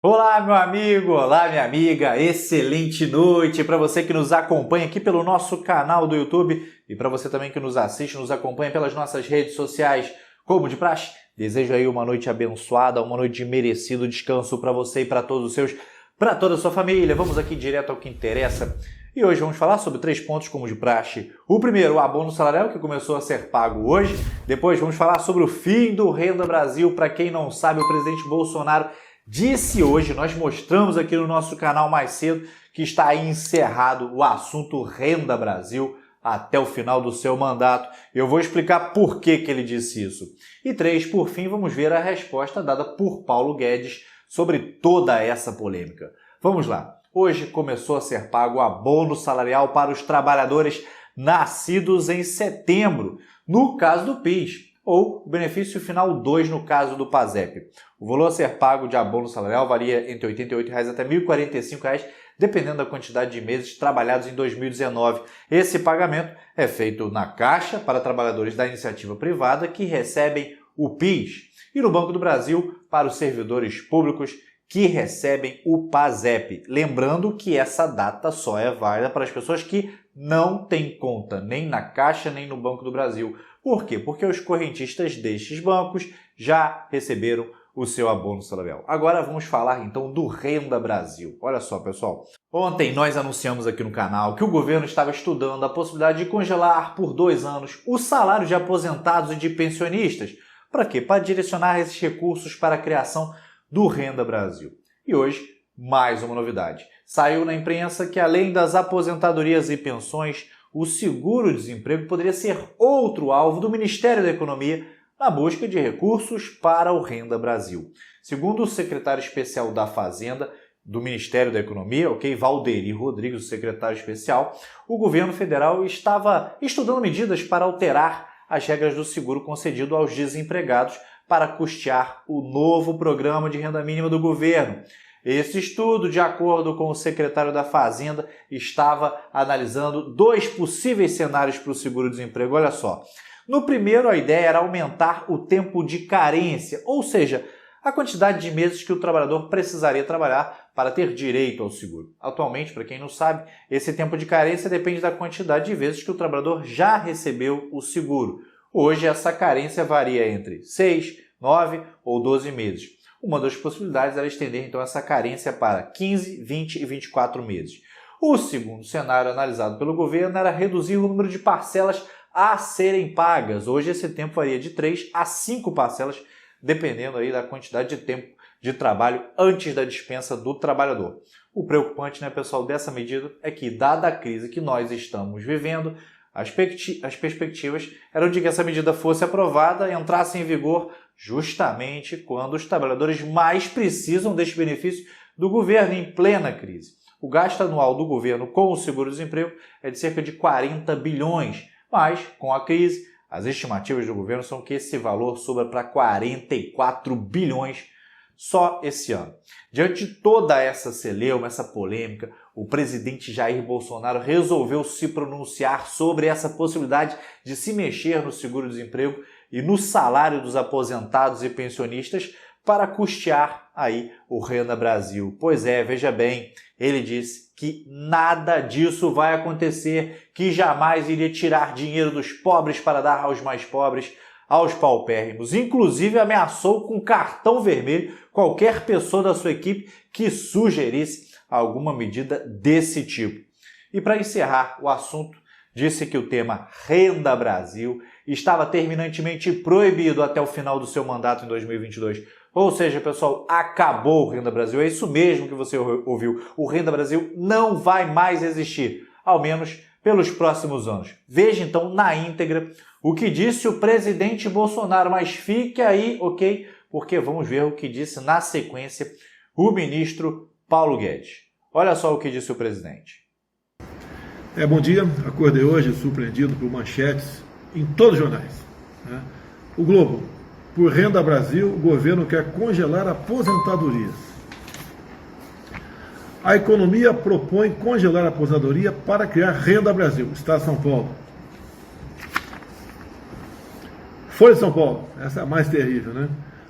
Olá, meu amigo! Olá, minha amiga! Excelente noite para você que nos acompanha aqui pelo nosso canal do YouTube e para você também que nos assiste, nos acompanha pelas nossas redes sociais. Como de praxe, desejo aí uma noite abençoada, uma noite de merecido descanso para você e para todos os seus, para toda a sua família. Vamos aqui direto ao que interessa. E hoje vamos falar sobre 3 pontos como de praxe. O primeiro, o abono salarial que começou a ser pago hoje. Depois vamos falar sobre o fim do Renda Brasil. Para quem não sabe, o presidente Bolsonaro disse hoje, nós mostramos aqui no nosso canal mais cedo, que está aí encerrado o assunto Renda Brasil até o final do seu mandato. Eu vou explicar por que ele disse isso. E 3, por fim, vamos ver a resposta dada por Paulo Guedes sobre toda essa polêmica. Vamos lá. Hoje começou a ser pago o abono salarial para os trabalhadores nascidos em setembro, no caso do PIS, ou benefício final 2 no caso do PASEP. O valor a ser pago de abono salarial varia entre R$ 88,00 até R$ 1.045,00, dependendo da quantidade de meses trabalhados em 2019. Esse pagamento é feito na Caixa para trabalhadores da iniciativa privada que recebem o PIS e no Banco do Brasil para os servidores públicos que recebem o PASEP. Lembrando que essa data só é válida para as pessoas que não têm conta nem na Caixa nem no Banco do Brasil. Por quê? Porque os correntistas destes bancos já receberam o seu abono salarial. Agora vamos falar então do Renda Brasil. Olha só, pessoal. Ontem nós anunciamos aqui no canal que o governo estava estudando a possibilidade de congelar por 2 anos o salário de aposentados e de pensionistas. Para quê? Para direcionar esses recursos para a criação do Renda Brasil. E hoje, mais uma novidade. Saiu na imprensa que além das aposentadorias e pensões, o seguro-desemprego poderia ser outro alvo do Ministério da Economia na busca de recursos para o Renda Brasil. Segundo o secretário especial da Fazenda do Ministério da Economia, Valderi Rodrigues, o secretário especial, o governo federal estava estudando medidas para alterar as regras do seguro concedido aos desempregados para custear o novo programa de renda mínima do governo. Esse estudo, de acordo com o secretário da Fazenda, estava analisando 2 possíveis cenários para o seguro-desemprego. Olha só. No primeiro, a ideia era aumentar o tempo de carência, ou seja, a quantidade de meses que o trabalhador precisaria trabalhar para ter direito ao seguro. Atualmente, para quem não sabe, esse tempo de carência depende da quantidade de vezes que o trabalhador já recebeu o seguro. Hoje, essa carência varia entre 6, 9 ou 12 meses. Uma das possibilidades era estender, então, essa carência para 15, 20 e 24 meses. O segundo cenário analisado pelo governo era reduzir o número de parcelas a serem pagas. Hoje, esse tempo varia de 3 a 5 parcelas, dependendo aí da quantidade de tempo de trabalho antes da dispensa do trabalhador. O preocupante, pessoal, dessa medida é que, dada a crise que nós estamos vivendo, as perspectivas eram de que essa medida fosse aprovada e entrasse em vigor justamente quando os trabalhadores mais precisam deste benefício do governo em plena crise. O gasto anual do governo com o seguro-desemprego é de cerca de 40 bilhões, mas com a crise, as estimativas do governo são que esse valor suba para 44 bilhões só esse ano. Diante de toda essa celeuma, essa polêmica, o presidente Jair Bolsonaro resolveu se pronunciar sobre essa possibilidade de se mexer no seguro-desemprego e no salário dos aposentados e pensionistas para custear aí o Renda Brasil. Pois é, veja bem, ele disse que nada disso vai acontecer, que jamais iria tirar dinheiro dos pobres para dar aos mais pobres, aos paupérrimos. Inclusive ameaçou com cartão vermelho qualquer pessoa da sua equipe que sugerisse alguma medida desse tipo. E para encerrar o assunto, disse que o tema Renda Brasil estava terminantemente proibido até o final do seu mandato em 2022. Ou seja, pessoal, acabou o Renda Brasil. É isso mesmo que você ouviu. O Renda Brasil não vai mais existir, ao menos pelos próximos anos. Veja então na íntegra o que disse o presidente Bolsonaro, mas fique aí, ok? Porque vamos ver o que disse na sequência o ministro Paulo Guedes. Olha só o que disse o presidente. Bom dia, acordei hoje surpreendido por manchetes em todos os jornais. O Globo, por Renda Brasil, o governo quer congelar aposentadorias. A economia propõe congelar a aposentadoria para criar Renda Brasil, Estado de São Paulo. Folha de São Paulo, essa é a mais terrível,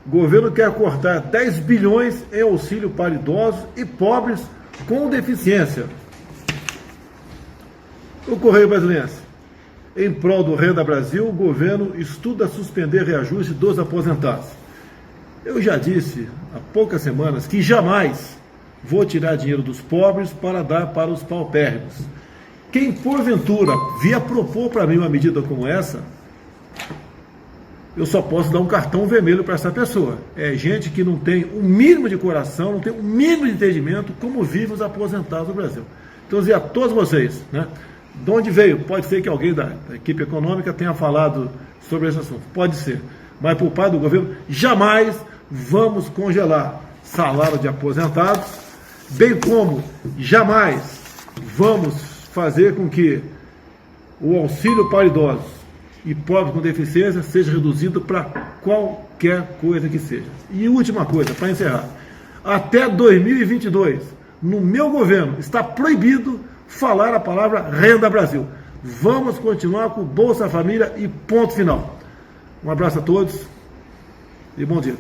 O governo quer cortar 10 bilhões em auxílio para idosos e pobres com deficiência. O Correio Brasiliense. Em prol do Renda Brasil, o governo estuda suspender reajuste dos aposentados. Eu já disse há poucas semanas que jamais vou tirar dinheiro dos pobres para dar para os paupérrimos. Quem porventura vier propor para mim uma medida como essa, eu só posso dar um cartão vermelho para essa pessoa. É gente que não tem o mínimo de coração, não tem o mínimo de entendimento como vivem os aposentados no Brasil. Então, eu dizer a todos vocês, né? De onde veio? Pode ser que alguém da equipe econômica tenha falado sobre esse assunto. Pode ser. Mas por parte do governo, jamais vamos congelar salário de aposentados, bem como jamais vamos fazer com que o auxílio para idosos e pobres com deficiência seja reduzido para qualquer coisa que seja. E última coisa, para encerrar. Até 2022, no meu governo, está proibido falar a palavra Renda Brasil. Vamos continuar com Bolsa Família e ponto final. Um abraço a todos e bom dia.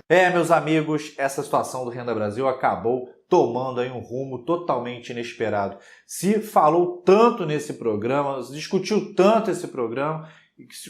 Meus amigos, essa situação do Renda Brasil acabou tomando aí um rumo totalmente inesperado. Se falou tanto nesse programa, se discutiu tanto esse programa,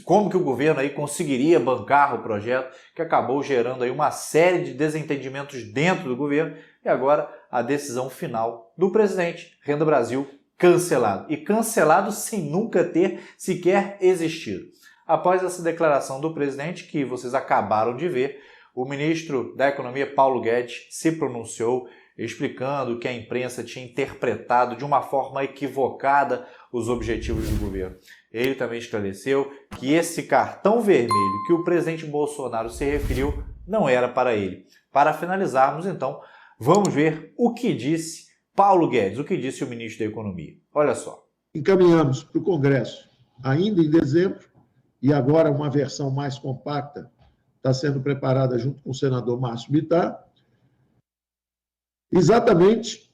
como que o governo aí conseguiria bancar o projeto, que acabou gerando aí uma série de desentendimentos dentro do governo, e agora a decisão final do presidente, Renda Brasil cancelado. E cancelado sem nunca ter sequer existido. Após essa declaração do presidente, que vocês acabaram de ver, o ministro da Economia, Paulo Guedes, se pronunciou explicando que a imprensa tinha interpretado de uma forma equivocada os objetivos do governo. Ele também esclareceu que esse cartão vermelho que o presidente Bolsonaro se referiu não era para ele. Para finalizarmos, então, vamos ver o que disse Paulo Guedes, o que disse o ministro da Economia. Olha só. Encaminhamos para o Congresso ainda em dezembro, e agora uma versão mais compacta está sendo preparada junto com o senador Márcio Bittar, exatamente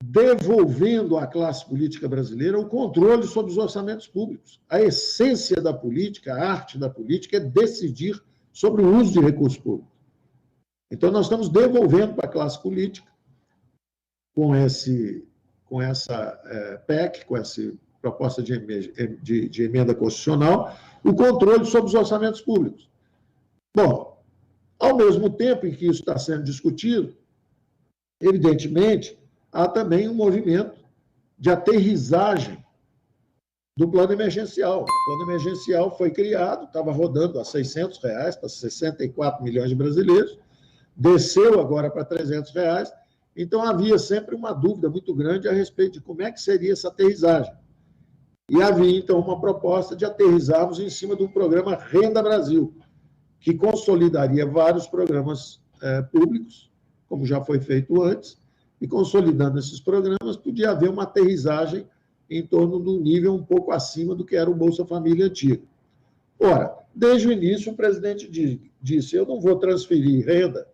devolvendo à classe política brasileira o controle sobre os orçamentos públicos. A essência da política, a arte da política é decidir sobre o uso de recursos públicos. Então, nós estamos devolvendo para a classe política, com essa PEC, com essa proposta de emenda constitucional, o controle sobre os orçamentos públicos. Bom, ao mesmo tempo em que isso está sendo discutido, evidentemente, há também um movimento de aterrissagem do plano emergencial. O plano emergencial foi criado, estava rodando a R$600 para 64 milhões de brasileiros, desceu agora para R$300, então havia sempre uma dúvida muito grande a respeito de como é que seria essa aterrissagem. E havia, então, uma proposta de aterrissarmos em cima de um programa Renda Brasil, que consolidaria vários programas públicos, como já foi feito antes, e consolidando esses programas, podia haver uma aterrissagem em torno do nível um pouco acima do que era o Bolsa Família antigo. Ora, desde o início, o presidente disse: eu não vou transferir renda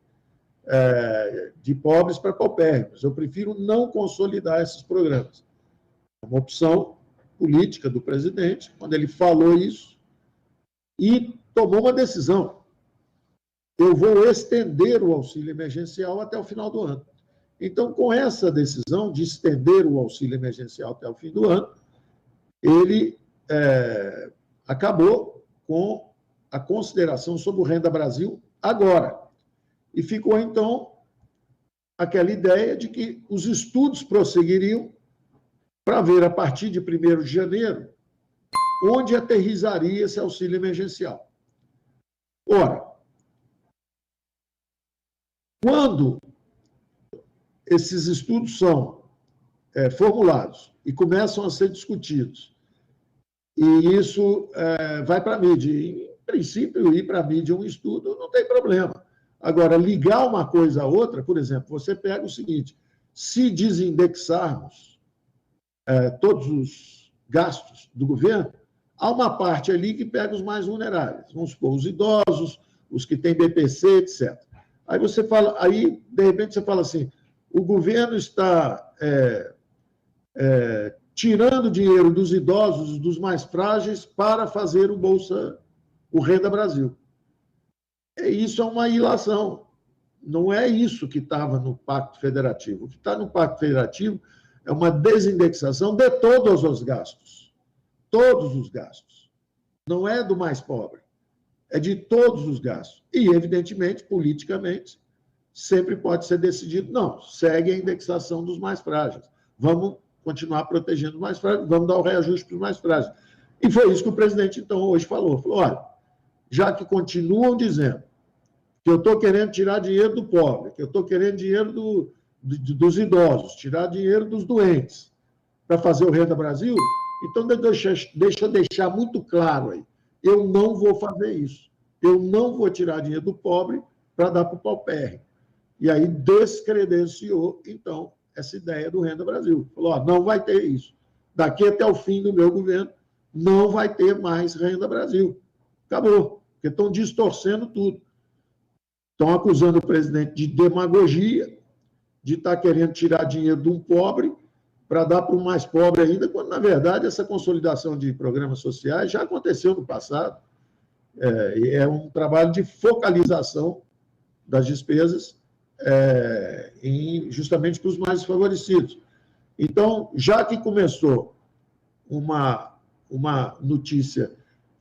de pobres para paupérrimos, eu prefiro não consolidar esses programas. É uma opção política do presidente, quando ele falou isso, e tomou uma decisão. Eu vou estender o auxílio emergencial até o final do ano. Então, com essa decisão de estender o auxílio emergencial até o fim do ano, ele acabou com a consideração sobre o Renda Brasil agora. E ficou, então, aquela ideia de que os estudos prosseguiriam para ver, a partir de 1º de janeiro, onde aterrissaria esse auxílio emergencial. Ora, quando esses estudos são formulados e começam a ser discutidos, e isso vai para a mídia, e, em princípio, ir para a mídia um estudo não tem problema. Agora, ligar uma coisa a outra, por exemplo, você pega o seguinte: se desindexarmos todos os gastos do governo, há uma parte ali que pega os mais vulneráveis, vamos supor, os idosos, os que têm BPC, etc. Aí você fala, aí, de repente, você fala assim: o governo está tirando dinheiro dos idosos, dos mais frágeis, para fazer o Renda Brasil. Isso é uma ilação. Não é isso que estava no Pacto Federativo. O que está no Pacto Federativo é uma desindexação de todos os gastos. Todos os gastos. Não é do mais pobre. É de todos os gastos. E, evidentemente, politicamente, sempre pode ser decidido, não, segue a indexação dos mais frágeis. Vamos continuar protegendo os mais frágeis, vamos dar o reajuste para os mais frágeis. E foi isso que o presidente, então, hoje falou. Falou, olha, já que continuam dizendo que eu estou querendo tirar dinheiro do pobre, que eu estou querendo dinheiro dos idosos, tirar dinheiro dos doentes para fazer o Renda Brasil, então deixa eu deixar muito claro aí, eu não vou fazer isso. Eu não vou tirar dinheiro do pobre para dar para o paupérrimo. E aí descredenciou, então, essa ideia do Renda Brasil. Falou, ó, não vai ter isso. Daqui até o fim do meu governo, não vai ter mais Renda Brasil. Acabou. Porque estão distorcendo tudo. Estão acusando o presidente de demagogia, de estar querendo tirar dinheiro de um pobre para dar para o mais pobre ainda, quando, na verdade, essa consolidação de programas sociais já aconteceu no passado. É um trabalho de focalização das despesas justamente para os mais desfavorecidos. Então, já que começou uma notícia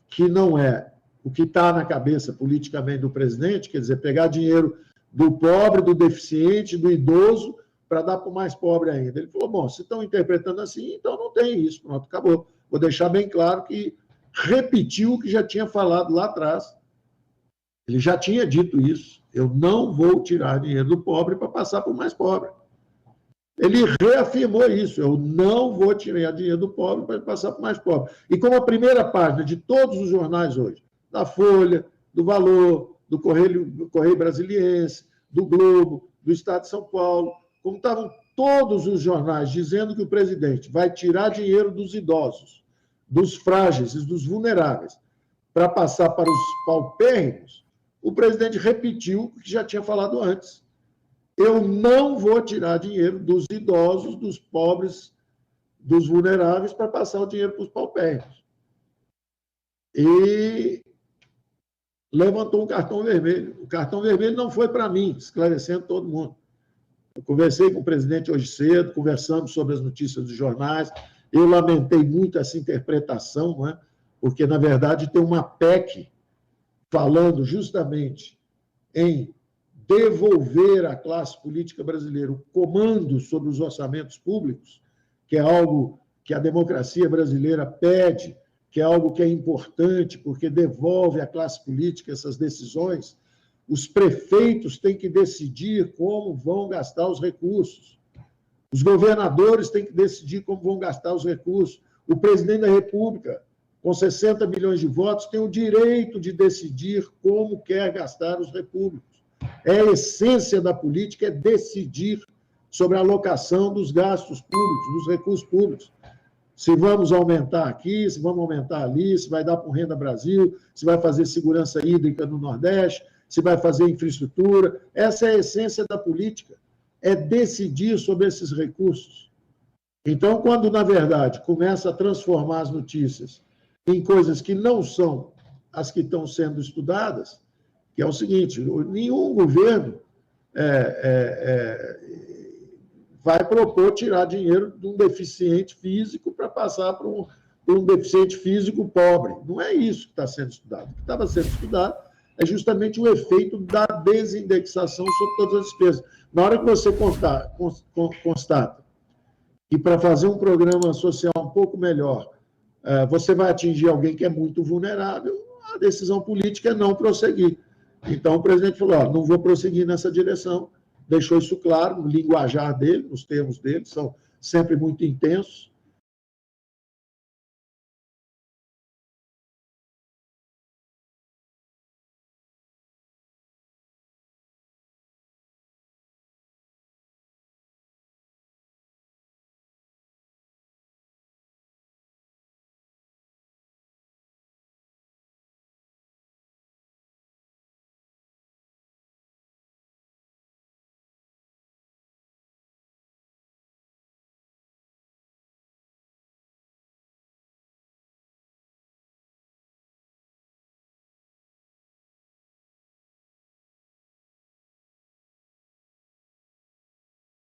que não é o que está na cabeça politicamente do presidente, quer dizer, pegar dinheiro do pobre, do deficiente, do idoso, para dar para o mais pobre ainda. Ele falou, bom, se estão interpretando assim, então não tem isso, pronto, acabou. Vou deixar bem claro que repetiu o que já tinha falado lá atrás. Ele já tinha dito isso. Eu não vou tirar dinheiro do pobre para passar para o mais pobre. Ele reafirmou isso. Eu não vou tirar dinheiro do pobre para passar para o mais pobre. E como a primeira página de todos os jornais hoje, da Folha, do Valor, do Correio Brasiliense, do Globo, do Estado de São Paulo, como estavam todos os jornais dizendo que o presidente vai tirar dinheiro dos idosos, dos frágeis e dos vulneráveis, para passar para os paupérrimos, o presidente repetiu o que já tinha falado antes. Eu não vou tirar dinheiro dos idosos, dos pobres, dos vulneráveis, para passar o dinheiro para os paupérrimos. E levantou um cartão vermelho. O cartão vermelho não foi para mim, esclarecendo todo mundo. Eu conversei com o presidente hoje cedo, conversamos sobre as notícias dos jornais. Eu lamentei muito essa interpretação, não é? Porque, na verdade, tem uma PEC falando justamente em devolver à classe política brasileira o comando sobre os orçamentos públicos, que é algo que a democracia brasileira pede, que é algo que é importante, porque devolve à classe política essas decisões. Os prefeitos têm que decidir como vão gastar os recursos. Os governadores têm que decidir como vão gastar os recursos. O presidente da República, com 60 milhões de votos, tem o direito de decidir como quer gastar os recursos. A essência da política é decidir sobre a alocação dos gastos públicos, dos recursos públicos. Se vamos aumentar aqui, se vamos aumentar ali, se vai dar para o Renda Brasil, se vai fazer segurança hídrica no Nordeste, se vai fazer infraestrutura. Essa é a essência da política, é decidir sobre esses recursos. Então, quando, na verdade, começa a transformar as notícias em coisas que não são as que estão sendo estudadas, que é o seguinte, nenhum governo vai propor tirar dinheiro de um deficiente físico para passar para um deficiente físico pobre. Não é isso que está sendo estudado. O que estava sendo estudado é justamente o efeito da desindexação sobre todas as despesas. Na hora que você constata que para fazer um programa social um pouco melhor, você vai atingir alguém que é muito vulnerável, a decisão política é não prosseguir. Então, o presidente falou, não vou prosseguir nessa direção, deixou isso claro no linguajar dele, nos termos dele, são sempre muito intensos,